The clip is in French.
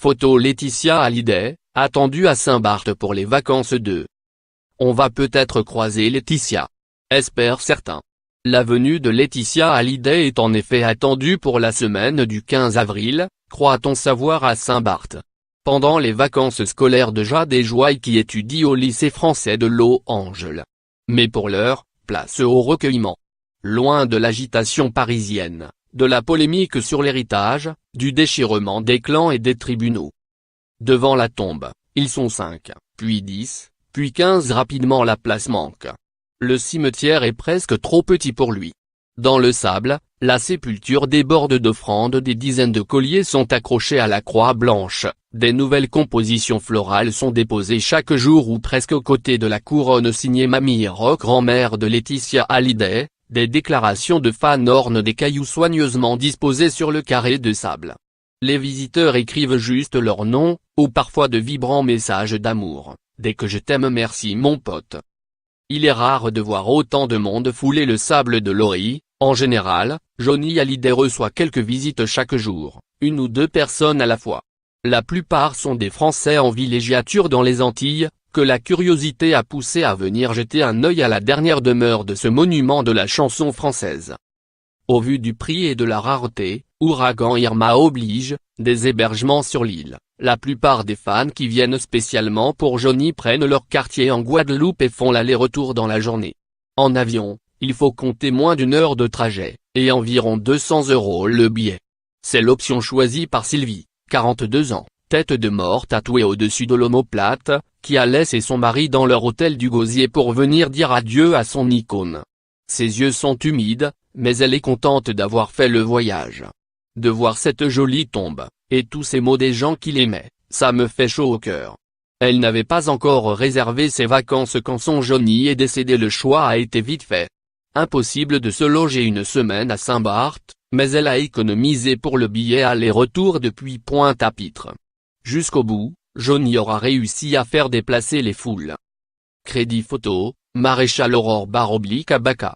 Photo Laetitia Hallyday, attendue à Saint-Barth pour les vacances de. On va peut-être croiser Laetitia. Espèrent certains. La venue de Laetitia Hallyday est en effet attendue pour la semaine du 15 avril, croit-on savoir à Saint-Barth. Pendant les vacances scolaires de Jade et Joy qui étudie au lycée français de Los Angeles. Mais pour l'heure, place au recueillement. Loin de l'agitation parisienne, de la polémique sur l'héritage, du déchirement des clans et des tribunaux. Devant la tombe, ils sont 5, puis 10, puis 15 rapidement la place manque. Le cimetière est presque trop petit pour lui. Dans le sable, la sépulture déborde d'offrandes, des dizaines de colliers sont accrochés à la croix blanche, des nouvelles compositions florales sont déposées chaque jour ou presque aux côtés de la couronne signée Mamie Rock, grand-mère de Laetitia Hallyday, des déclarations de fans ornent des cailloux soigneusement disposés sur le carré de sable. Les visiteurs écrivent juste leur nom, ou parfois de vibrants messages d'amour, dès que je t'aime merci mon pote. Il est rare de voir autant de monde fouler le sable de Laurie. En général, Johnny Hallyday reçoit quelques visites chaque jour, 1 ou 2 personnes à la fois. La plupart sont des Français en villégiature dans les Antilles, que la curiosité a poussé à venir jeter un œil à la dernière demeure de ce monument de la chanson française. Au vu du prix et de la rareté, ouragan Irma oblige, des hébergements sur l'île. La plupart des fans qui viennent spécialement pour Johnny prennent leur quartier en Guadeloupe et font l'aller-retour dans la journée. En avion, il faut compter moins d'1 heure de trajet, et environ 200 € le billet. C'est l'option choisie par Sylvie, 42 ans, tête de mort tatouée au-dessus de l'omoplate, qui a laissé son mari dans leur hôtel du Gosier pour venir dire adieu à son icône. Ses yeux sont humides, mais elle est contente d'avoir fait le voyage. De voir cette jolie tombe, et tous ces mots des gens qui l'aimaient, ça me fait chaud au cœur. Elle n'avait pas encore réservé ses vacances quand son Johnny est décédé, le choix a été vite fait. Impossible de se loger une semaine à Saint-Barth, mais elle a économisé pour le billet aller-retour depuis Pointe-à-Pitre. Jusqu'au bout, Johnny aura réussi à faire déplacer les foules. Crédit photo, Maréchal Aurore / Abaca.